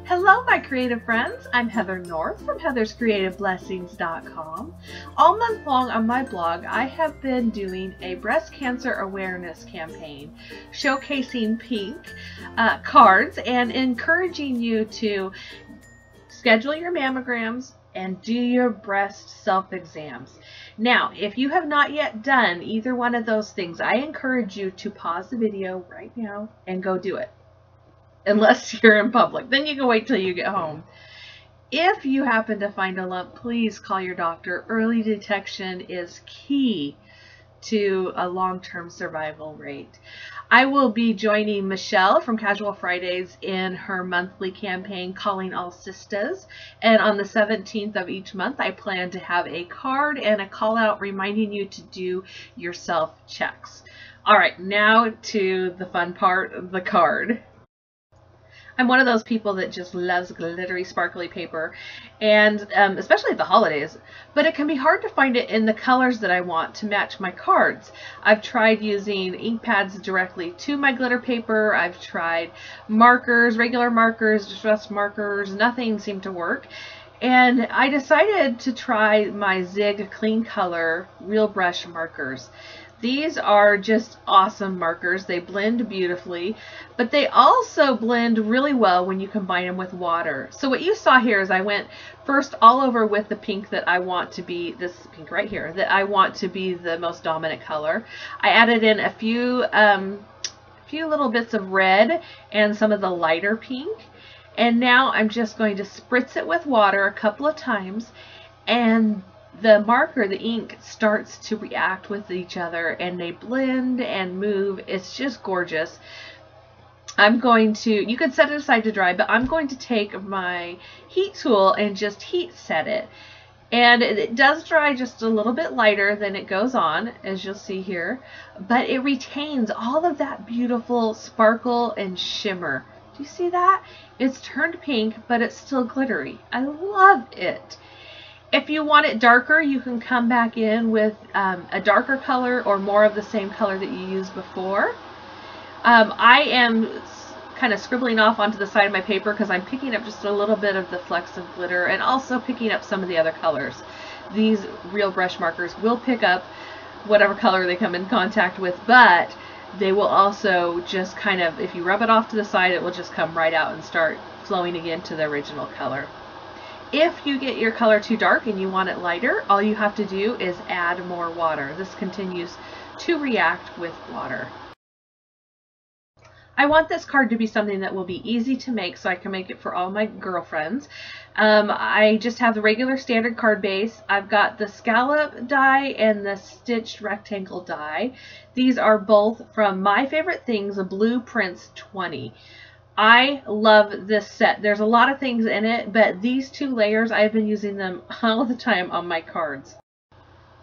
Hello, my creative friends. I'm Heather North from heatherscreativeblessings.com. All month long on my blog, I have been doing a breast cancer awareness campaign showcasing pink cards and encouraging you to schedule your mammograms and do your breast self-exams. Now, if you have not yet done either one of those things, I encourage you to pause the video right now and go do it. Unless you're in public, then you can wait till you get home. If you happen to find a lump, please call your doctor. Early detection is key to a long-term survival rate. I will be joining Michelle from Casual Fridays in her monthly campaign, Calling All Sisters. And on the 17th of each month, I plan to have a card and a call out reminding you to do your self checks. All right, now to the fun part, the card. I'm one of those people that just loves glittery, sparkly paper, and especially at the holidays, but it can be hard to find it in the colors that I want to match my cards. I've tried using ink pads directly to my glitter paper. I've tried markers, regular markers, distress markers. Nothing seemed to work. And I decided to try my Zig Clean Color Real Brush markers. These are just awesome markers. They blend beautifully, but they also blend really well when you combine them with water. So what you saw here is I went first all over with the pink that I want to be, this pink right here, that I want to be the most dominant color. I added in a few little bits of red and some of the lighter pink. And now I'm just going to spritz it with water a couple of times, and the marker, the ink, starts to react with each other and they blend and move. It's just gorgeous. I'm going to, you could set it aside to dry, but I'm going to take my heat tool and just heat set it. And it does dry just a little bit lighter than it goes on, as you'll see here, but it retains all of that beautiful sparkle and shimmer. Do you see that? It's turned pink, but it's still glittery. I love it. If you want it darker, you can come back in with a darker color or more of the same color that you used before. I am kind of scribbling off onto the side of my paper because I'm picking up just a little bit of the flecks of glitter and also picking up some of the other colors. These real brush markers will pick up whatever color they come in contact with, but they will also just kind of, if you rub it off to the side, it will just come right out and start flowing again to the original color. If you get your color too dark and you want it lighter, all you have to do is add more water. This continues to react with water. I want this card to be something that will be easy to make, so I can make it for all my girlfriends. I just have the regular standard card base. I've got the scallop die and the stitched rectangle die. These are both from My Favorite Things, Blueprints 20. I love this set. There's a lot of things in it, but these two layers, I've been using them all the time on my cards.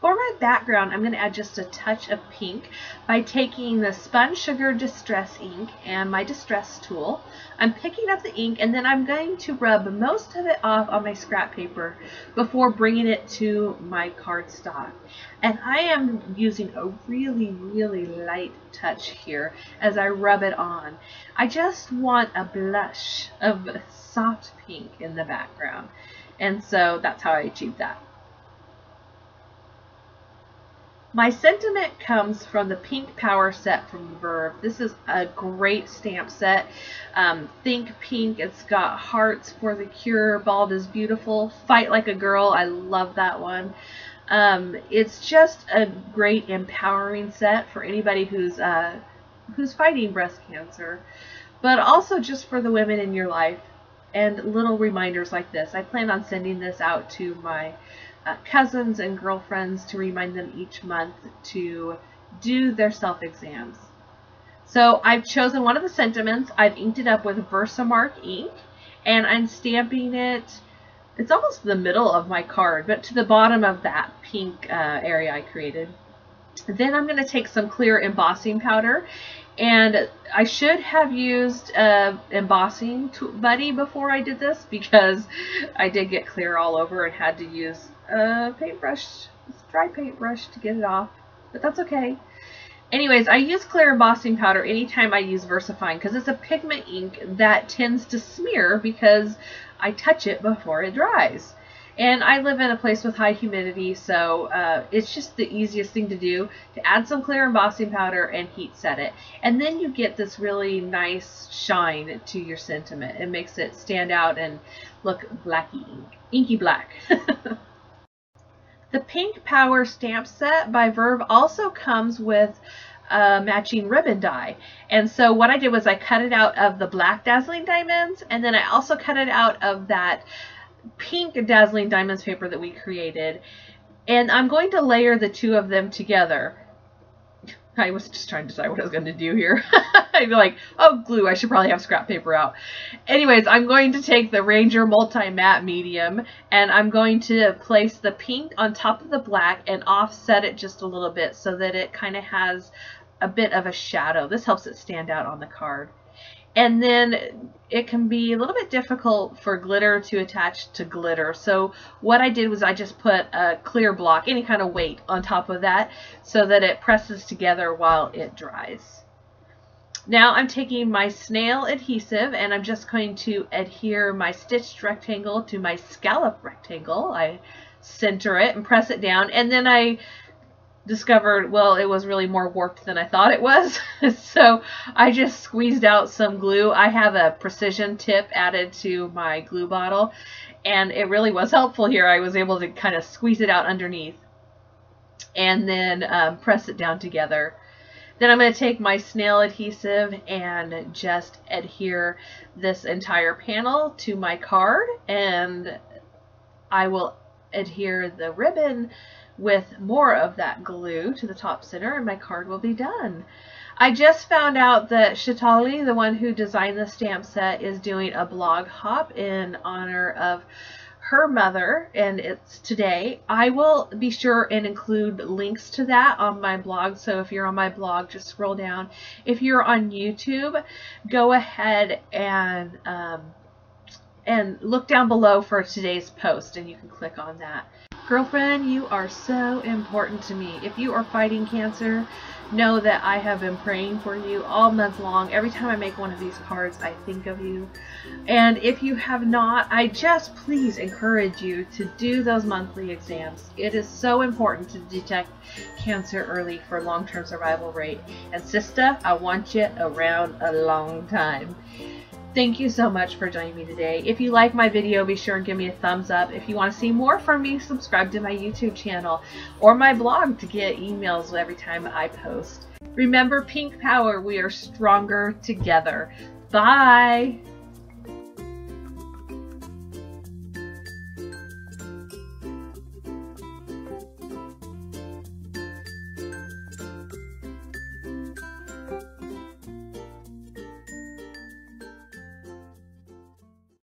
For my background, I'm going to add just a touch of pink by taking the Spun Sugar Distress ink and my Distress tool. I'm picking up the ink and then I'm going to rub most of it off on my scrap paper before bringing it to my cardstock. And I am using a really, really light touch here as I rub it on. I just want a blush of soft pink in the background. And so that's how I achieved that. My sentiment comes from the Pink Power set from Verve. This is a great stamp set. Think pink. It's got hearts for the cure. Bald is beautiful. Fight like a girl. I love that one. It's just a great empowering set for anybody who's fighting breast cancer, but also just for the women in your life and little reminders like this. I plan on sending this out to my cousins and girlfriends to remind them each month to do their self-exams. So I've chosen one of the sentiments. I've inked it up with Versamark ink, and I'm stamping it. It's almost the middle of my card, but to the bottom of that pink area I created. Then I'm going to take some clear embossing powder, and I should have used embossing buddy before I did this because I did get clear all over and had to use a paintbrush, dry paintbrush to get it off, but that's okay. Anyways, I use clear embossing powder anytime I use VersaFine because it's a pigment ink that tends to smear because I touch it before it dries. And I live in a place with high humidity, so it's just the easiest thing to do, to add some clear embossing powder and heat set it. And then you get this really nice shine to your sentiment. It makes it stand out and look blacky ink, inky black. The Pink Power stamp set by Verve also comes with a matching ribbon die. And so what I did was I cut it out of the black Dazzling Diamonds, and then I also cut it out of that pink Dazzling Diamonds paper that we created, and I'm going to layer the two of them together. I was just trying to decide what I was going to do here. I'd be like, oh, glue, I should probably have scrap paper out. Anyways, I'm going to take the Ranger Multi-Matte Medium, and I'm going to place the pink on top of the black and offset it just a little bit so that it kind of has a bit of a shadow. This helps it stand out on the card. And then it can be a little bit difficult for glitter to attach to glitter. So what I did was I just put a clear block, any kind of weight, on top of that so that it presses together while it dries. Now I'm taking my snail adhesive and I'm just going to adhere my stitched rectangle to my scallop rectangle. I center it and press it down, and then I discovered, well, it was really more warped than I thought it was. So I just squeezed out some glue. I have a precision tip added to my glue bottle, and it really was helpful here. I was able to kind of squeeze it out underneath and then press it down together. Then I'm going to take my snail adhesive and just adhere this entire panel to my card, and I will adhere the ribbon with more of that glue to the top center, and my card will be done. I just found out that Shatali, the one who designed the stamp set, is doing a blog hop in honor of her mother, and it's today. I will be sure and include links to that on my blog, so if you're on my blog, just scroll down. If you're on YouTube, go ahead and look down below for today's post, and you can click on that. Girlfriend, you are so important to me. If you are fighting cancer, know that I have been praying for you all month long. Every time I make one of these cards, I think of you. And if you have not, I just please encourage you to do those monthly exams. It is so important to detect cancer early for long-term survival rate. And sister, I want you around a long time. Thank you so much for joining me today. If you like my video, be sure and give me a thumbs up. If you want to see more from me, subscribe to my YouTube channel or my blog to get emails every time I post. Remember, Pink Power, we are stronger together. Bye!